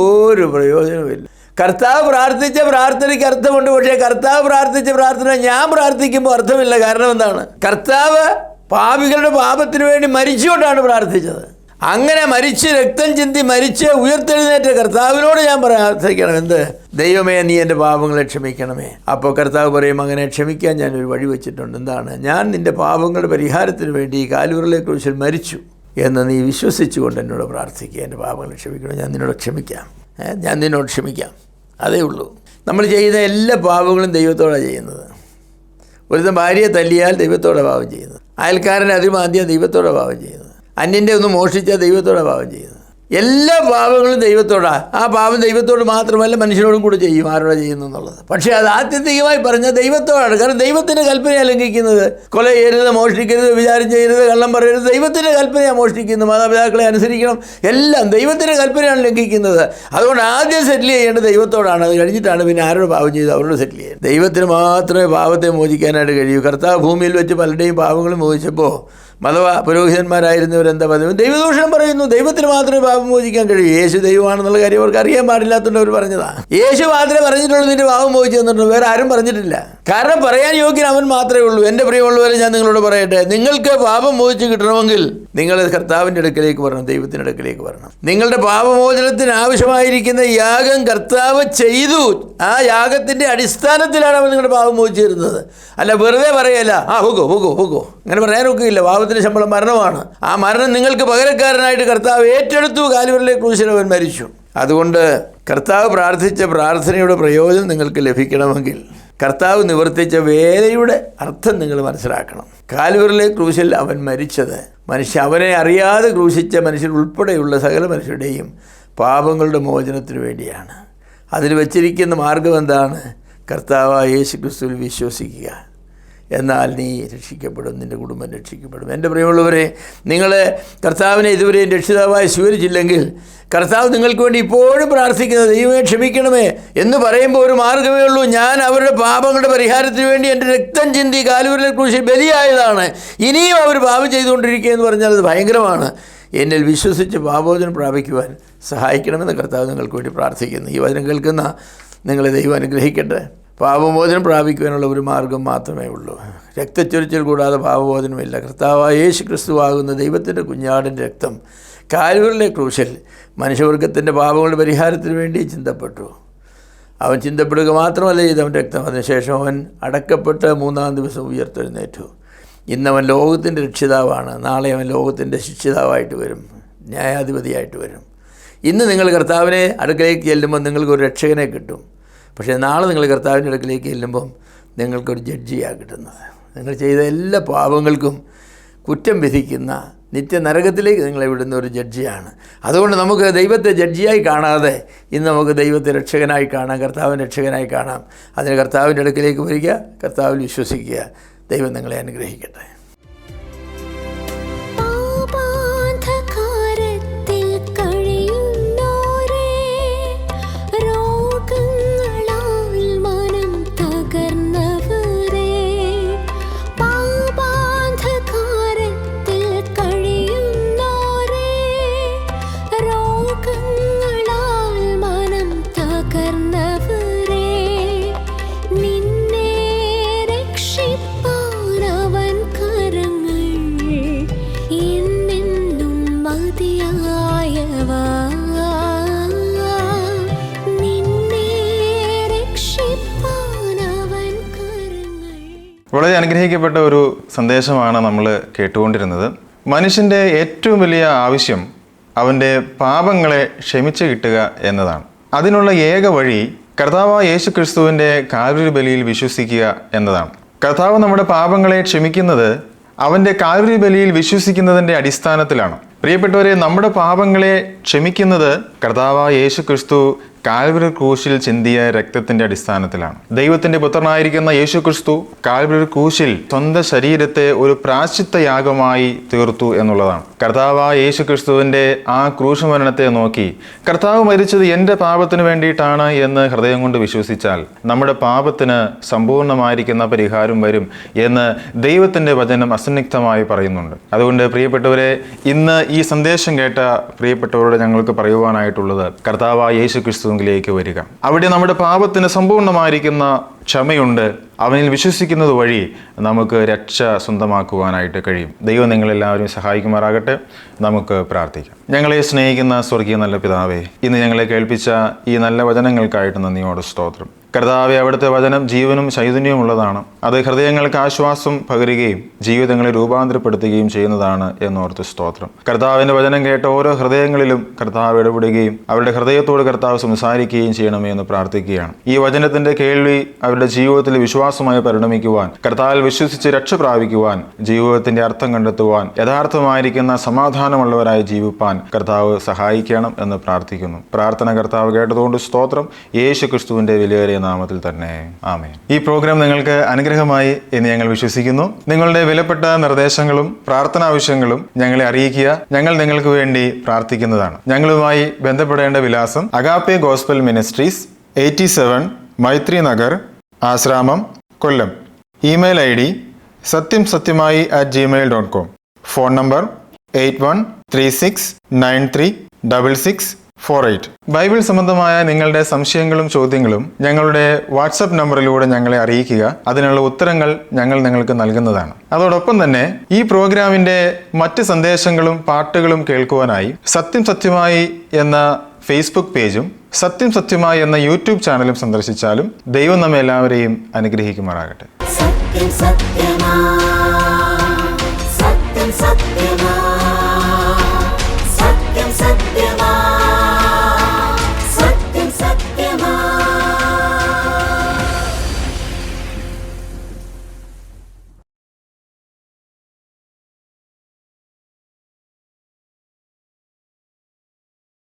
ഒരു പ്രയോജനവുമില്ല. കർത്താവ് പ്രാർത്ഥിച്ച പ്രാർത്ഥനയ്ക്ക് അർത്ഥമുണ്ട്. പക്ഷേ കർത്താവ് പ്രാർത്ഥിച്ച പ്രാർത്ഥന ഞാൻ പ്രാർത്ഥിക്കുമ്പോൾ അർത്ഥമില്ല. കാരണം എന്താണ്? കർത്താവ് പാപികളുടെ പാപത്തിന് വേണ്ടി മരിച്ചുകൊണ്ടാണ് പ്രാർത്ഥിച്ചത്. അങ്ങനെ മരിച്ച് രക്തം ചിന്തി മരിച്ച് ഉയർത്തെഴുന്നേറ്റ കർത്താവിനോട് ഞാൻ പ്രാർത്ഥിക്കണം, എന്ത്? ദൈവമേ, നീ എൻ്റെ പാപങ്ങളെ ക്ഷമിക്കണമേ. അപ്പോൾ കർത്താവ് പറയും, അങ്ങനെ ക്ഷമിക്കാൻ ഞാനൊരു വഴി വെച്ചിട്ടുണ്ട്. എന്താണ്? ഞാൻ നിൻ്റെ പാപങ്ങളുടെ പരിഹാരത്തിന് വേണ്ടി ഈ കാൽവറിലെ ക്രൂശിൽ മരിച്ചു എന്ന് നീ വിശ്വസിച്ചുകൊണ്ട് എന്നോട് പ്രാർത്ഥിക്കുക. എൻ്റെ പാപങ്ങളെ ക്ഷമിക്കണം, ഞാൻ നിന്നോട് ക്ഷമിക്കാം. അതേ ഉള്ളൂ. നമ്മൾ ചെയ്യുന്ന എല്ലാ പാപങ്ങളും ദൈവത്തോടാണ് ചെയ്യുന്നത്. ഒരുത്തൻ ഭാര്യയെ തല്ലിയാൽ ദൈവത്തോടെ പാപം ചെയ്യുന്നത്. അയൽക്കാരനെ അതിമാന്തിയാൽ ദൈവത്തോടെ പാപം ചെയ്യുന്നത്. അന്യൻ്റെ ഒന്ന് മോഷ്ടിച്ചാൽ ദൈവത്തോടെ പാപം ചെയ്യുന്നത്. എല്ലാ പാപങ്ങളും ദൈവത്തോടാണ്. ആ പാപം ദൈവത്തോട് മാത്രമല്ല മനുഷ്യരോടും കൂടെ ചെയ്യും, ആരോടെ ചെയ്യുന്നു എന്നുള്ളത്. പക്ഷേ അത് ആത്യന്തികമായി പറഞ്ഞാൽ ദൈവത്തോടാണ്. കാരണം ദൈവത്തിൻ്റെ കൽപ്പനയാണ് ലംഘിക്കുന്നത്. കൊല ചെയ്യരുത്, മോഷ്ടിക്കരുത്, വിചാരം ചെയ്യരുത്, കള്ളം പറയരുത്. ദൈവത്തിൻ്റെ കൽപ്പനയാണ് മോഷ്ടിക്കുന്നത്. മാതാപിതാക്കളെ അനുസരിക്കണം, എല്ലാം ദൈവത്തിൻ്റെ കൽപ്പനയാണ് ലംഘിക്കുന്നത്. അതുകൊണ്ട് ആദ്യം സെറ്റിൽ ചെയ്യേണ്ടത് ദൈവത്തോടാണ്. അത് കഴിഞ്ഞിട്ടാണ് പിന്നെ ആരോട് പാപം ചെയ്ത് അവരോട് സെറ്റിൽ ചെയ്യുന്നത്. ദൈവത്തിന് മാത്രമേ പാപത്തെ മോചിക്കാനായിട്ട് കഴിയൂ. കർത്താവ് ഭൂമിയിൽ വെച്ച് പലരുടെയും പാപങ്ങൾ മോചിച്ചപ്പോൾ പുരോഹിതന്മാരായിരുന്നവരെന്താ പറയുന്നത്? ദൈവദൂഷണം പറയുന്നു. ദൈവത്തിന് മാത്രമേ പാപം മോചിക്കാൻ കഴിയൂ. യേശു ദൈവമാണെന്നുള്ള കാര്യം അവർക്ക് അറിയാൻ പാടില്ലാത്തതുകൊണ്ട് അവർ പറഞ്ഞതാണ്. യേശു മാത്രമേ പറഞ്ഞിട്ടുള്ളൂ നിന്റെ പാപം മോചിച്ചു തന്നിട്ടുണ്ട്, വേറെ ആരും പറഞ്ഞിട്ടില്ല. കാരണം പറയാൻ യോഗ്യൻ അവൻ മാത്രമേ ഉള്ളൂ. എൻ്റെ പ്രിയമുള്ളവരെ, ഞാൻ നിങ്ങളോട് പറയട്ടെ, നിങ്ങൾക്ക് പാപം മോചിച്ച് കിട്ടണമെങ്കിൽ നിങ്ങൾ കർത്താവിൻ്റെ അടുക്കലേക്ക് വരണം, ദൈവത്തിൻ്റെ അടുക്കലേക്ക് വരണം. നിങ്ങളുടെ പാപമോചനത്തിന് ആവശ്യമായിരിക്കുന്ന യാഗം കർത്താവ് ചെയ്തു. ആ യാഗത്തിൻ്റെ അടിസ്ഥാനത്തിലാണ് അവൻ നിങ്ങളുടെ പാപം മോചിച്ചു തരുന്നത്. അല്ല വെറുതെ പറയല്ല, ഹുഗോ അങ്ങനെ പറയാനൊക്കെയില്ല. പാപത്തിൻ്റെ ശമ്പളം മരണമാണ്. ആ മരണം നിങ്ങൾക്ക് പകരക്കാരനായിട്ട് കർത്താവ് ഏറ്റെടുത്തു. കാൽവറിലെ ക്രൂശിൽ അവൻ മരിച്ചു. അതുകൊണ്ട് കർത്താവ് പ്രാർത്ഥിച്ച പ്രാർത്ഥനയുടെ പ്രയോജനം നിങ്ങൾക്ക് ലഭിക്കണമെങ്കിൽ കർത്താവ് നിവർത്തിച്ച വേലയുടെ അർത്ഥം നിങ്ങൾ മനസ്സിലാക്കണം. കാൽവറിലെ ക്രൂശിൽ അവൻ മരിച്ചത് അവനെ അറിയാതെ ക്രൂശിച്ച മനുഷ്യർ ഉൾപ്പെടെയുള്ള സകല മനുഷ്യരുടെയും പാപങ്ങളുടെ മോചനത്തിന് വേണ്ടിയാണ്. അതിൽ വച്ചിരിക്കുന്ന മാർഗം എന്താണ്? കർത്താവായ യേശു ക്രിസ്തുവിൽ വിശ്വസിക്കുക, എന്നാൽ നീ രക്ഷിക്കപ്പെടും, നിൻ്റെ കുടുംബം രക്ഷിക്കപ്പെടും. എൻ്റെ പ്രിയമുള്ളവരെ, നിങ്ങൾ കർത്താവിനെ ഇതുവരെയും രക്ഷിതാവായി സ്വീകരിച്ചില്ലെങ്കിൽ കർത്താവ് നിങ്ങൾക്ക് വേണ്ടി ഇപ്പോഴും പ്രാർത്ഥിക്കുന്നത് ദൈവമേ ക്ഷമിക്കണമേ എന്ന് പറയുമ്പോൾ ഒരു മാർഗ്ഗമേ ഉള്ളൂ. ഞാൻ അവരുടെ പാപങ്ങളുടെ പരിഹാരത്തിന് വേണ്ടി എൻ്റെ രക്തം ചിന്തി കാൽവരിലെ ക്രൂശിൽ ബലിയായതാണ്. ഇനിയും അവർ പാപം ചെയ്തുകൊണ്ടിരിക്കുക എന്ന് പറഞ്ഞാൽ അത് ഭയങ്കരമാണ്. എന്നിൽ വിശ്വസിച്ച് പാപമോചനം പ്രാപിക്കുവാൻ സഹായിക്കണമെന്ന് കർത്താവ് നിങ്ങൾക്ക് വേണ്ടി പ്രാർത്ഥിക്കുന്നു. ഈ വചനം കേൾക്കുന്ന നിങ്ങളെ ദൈവം അനുഗ്രഹിക്കട്ടെ. പാപമോചനം പ്രാപിക്കുവാനുള്ള ഒരു മാർഗം മാത്രമേ ഉള്ളൂ. രക്തച്ചൊരിച്ചിൽ കൂടാതെ പാപമോചനമില്ല. കർത്താവായ യേശു ക്രിസ്തുവാകുന്ന ദൈവത്തിൻ്റെ കുഞ്ഞാടിൻ്റെ രക്തം കാൽവരിലെ ക്രൂശിൽ മനുഷ്യവർഗത്തിൻ്റെ പാപങ്ങളുടെ പരിഹാരത്തിന് വേണ്ടി ചിന്തപ്പെട്ടു. അവൻ ചിന്തപ്പെടുക മാത്രമല്ല ചെയ്തവൻ രക്തം. അതിനുശേഷം അവൻ അടക്കപ്പെട്ട് 3-ാം ദിവസം ഉയർത്തെഴുന്നേറ്റു. ഇന്നവൻ ലോകത്തിൻ്റെ രക്ഷിതാവാണ്. നാളെ അവൻ ലോകത്തിൻ്റെ ശിക്ഷിതാവായിട്ട് വരും, ന്യായാധിപതിയായിട്ട് വരും. ഇന്ന് നിങ്ങൾ കർത്താവിനെ അടുക്കലേക്ക് ചെല്ലുമ്പോൾ നിങ്ങൾക്കൊരു രക്ഷകനെ കിട്ടും. പക്ഷേ നാളെ നിങ്ങൾ കർത്താവിൻ്റെ അടുക്കലേക്ക് ചെല്ലുമ്പം നിങ്ങൾക്കൊരു ജഡ്ജിയാണ് കിട്ടുന്നത്. നിങ്ങൾ ചെയ്ത എല്ലാ പാപങ്ങൾക്കും കുറ്റം വിധിക്കുന്ന നിത്യനരകത്തിലേക്ക് നിങ്ങളെ വിടുന്ന ഒരു ജഡ്ജിയാണ്. അതുകൊണ്ട് നമുക്ക് ദൈവത്തെ ജഡ്ജിയായി കാണാതെ ഇന്ന് നമുക്ക് ദൈവത്തെ രക്ഷകനായി കാണാം, കർത്താവിൻ്റെ രക്ഷകനായി കാണാം. അതിന് കർത്താവിൻ്റെ അടുക്കലേക്ക് വരിക, കർത്താവിൽ വിശ്വസിക്കുക. ദൈവം നിങ്ങളെ അനുഗ്രഹിക്കട്ടെ. കഴിയും വളരെ അനുഗ്രഹിക്കപ്പെട്ട ഒരു സന്ദേശമാണ് നമ്മൾ കേട്ടുകൊണ്ടിരുന്നത്. മനുഷ്യൻ്റെ ഏറ്റവും വലിയ ആവശ്യം അവൻ്റെ പാപങ്ങളെ ക്ഷമിച്ചു കിട്ടുക എന്നതാണ്. അതിനുള്ള ഏക വഴി കർത്താവായ യേശു ക്രിസ്തുവിൻ്റെ കാൽവരി ബലിയിൽ വിശ്വസിക്കുക എന്നതാണ്. കർത്താവ് നമ്മുടെ പാപങ്ങളെ ക്ഷമിക്കുന്നത് അവൻ്റെ കാൽവരി ബലിയിൽ വിശ്വസിക്കുന്നതിൻ്റെ അടിസ്ഥാനത്തിലാണ്. പ്രിയപ്പെട്ടവരെ, നമ്മുടെ പാപങ്ങളെ ക്ഷമിക്കുന്നത് കർത്താവായ യേശു ക്രിസ്തു കാൽവരി ക്രൂശിൽ ചിന്തിയ രക്തത്തിന്റെ അടിസ്ഥാനത്തിലാണ്. ദൈവത്തിന്റെ പുത്രനായിരിക്കുന്ന യേശു ക്രിസ്തു കാൽവരി ക്രൂശിൽ സ്വന്തം ശരീരത്തെ ഒരു പ്രാശ്ചിത്ത യാഗമായി തീർത്തു എന്നുള്ളതാണ്. കർത്താവായ യേശു ക്രിസ്തുവിന്റെ ആ ക്രൂശ് മരണത്തെ നോക്കി കർത്താവ് മരിച്ചത് എൻ്റെ പാപത്തിന് വേണ്ടിയിട്ടാണ് എന്ന് ഹൃദയം കൊണ്ട് വിശ്വസിച്ചാൽ നമ്മുടെ പാപത്തിന് സമ്പൂർണ്ണമായിരിക്കുന്ന പരിഹാരം വരും എന്ന് ദൈവത്തിന്റെ വചനം അസന്നിഗ്ധമായി പറയുന്നുണ്ട്. അതുകൊണ്ട് പ്രിയപ്പെട്ടവരെ, ഇന്ന് ഈ സന്ദേശം കേട്ട പ്രിയപ്പെട്ടവരോട് ഞങ്ങൾക്ക് പറയുവാനായിട്ടുള്ളത്, കർത്താവായ യേശു ക്രിസ്തുവിലേക്ക് വരിക. അവിടെ നമ്മുടെ പാപത്തിന് സമ്പൂർണ്ണമായിരിക്കുന്ന ക്ഷമയുണ്ട്. അവനിൽ വിശ്വസിക്കുന്നത് വഴി നമുക്ക് രക്ഷ സ്വന്തമാക്കുവാനായിട്ട് കഴിയും. ദൈവം നിങ്ങളെല്ലാവരും സഹായിക്കുമാറാകട്ടെ. നമുക്ക് പ്രാർത്ഥിക്കാം. ഞങ്ങളെ സ്നേഹിക്കുന്ന സ്വർഗീയ നല്ല പിതാവേ, ഇന്ന് ഞങ്ങളെ കേൾപ്പിച്ച ഈ നല്ല വചനങ്ങൾക്കായിട്ട് നന്ദിയോടെ സ്തോത്രം. കർത്താവെ, അവിടുത്തെ വചനം ജീവനും ചൈതന്യവും ഉള്ളതാണ്. അത് ഹൃദയങ്ങൾക്ക് ആശ്വാസം പകരുകയും ജീവിതങ്ങളെ രൂപാന്തരപ്പെടുത്തുകയും ചെയ്യുന്നതാണ് എന്നോർത്ത് സ്തോത്രം. കർത്താവിൻ്റെ വചനം കേട്ട ഓരോ ഹൃദയങ്ങളിലും കർത്താവ് ഇടപെടുകയും അവരുടെ ഹൃദയത്തോട് കർത്താവ് സംസാരിക്കുകയും ചെയ്യണമേ എന്ന് പ്രാർത്ഥിക്കുകയാണ്. ഈ വചനത്തിന്റെ കേൾവി അവരുടെ ജീവിതത്തിൽ വിശ്വാസമായി പരിണമിക്കുവാൻ, കർത്താവിൽ വിശ്വസിച്ച് രക്ഷ പ്രാപിക്കുവാൻ, ജീവിതത്തിന്റെ അർത്ഥം കണ്ടെത്തുവാൻ, യഥാർത്ഥമായിരിക്കുന്ന സമാധാനമുള്ളവരായി ജീവിപ്പാൻ കർത്താവ് സഹായിക്കണം എന്ന് പ്രാർത്ഥിക്കുന്നു. പ്രാർത്ഥന കർത്താവ് കേട്ടതുകൊണ്ട് സ്തോത്രം. യേശു ക്രിസ്തുവിന്റെ വിലയേറിയ നാമത്തിൽ തന്നെ ആമേൻ. ഈ പ്രോഗ്രാം നിങ്ങൾക്ക് അനുഗ്രഹമായി എന്ന് ഞങ്ങൾ വിശ്വസിക്കുന്നു. നിങ്ങളുടെ വിലപ്പെട്ട നിർദ്ദേശങ്ങളും പ്രാർത്ഥനാവശ്യങ്ങളും ഞങ്ങളെ അറിയിക്കുക. ഞങ്ങൾ നിങ്ങൾക്ക് വേണ്ടി പ്രാർത്ഥിക്കുന്നതാണ്. ഞങ്ങളുമായി ബന്ധപ്പെടേണ്ട വിലാസം Agape Gospel Ministries, 87 Maithri Nagar, Asramam, Kollam. Email ID satyamsatyamai@gmail.com. Phone number 8136936648. Bible സംബന്ധമായ നിങ്ങളുടെ സംശയങ്ങളും ചോദ്യങ്ങളും ഞങ്ങളുടെ വാട്സപ്പ് നമ്പറിലൂടെ ഞങ്ങളെ അറിയിക്കുക. അതിനുള്ള ഉത്തരങ്ങൾ ഞങ്ങൾ നിങ്ങൾക്ക് നൽകുന്നതാണ്. അതോടൊപ്പം തന്നെ ഈ പ്രോഗ്രാമിന്റെ മറ്റ് സന്ദേശങ്ങളും പാട്ടുകളും കേൾക്കുവാനായി സത്യം സത്യമായി എന്ന ഫേസ്ബുക്ക് പേജും സത്യം സത്യമായി എന്ന യൂട്യൂബ് ചാനലും സന്ദർശിച്ചാലും ദൈവം നമ്മെ എല്ലാവരെയും അനുഗ്രഹിക്കുമാറാകട്ടെ. സത്യം സത്യമാ, സത്യം സത്യമാ.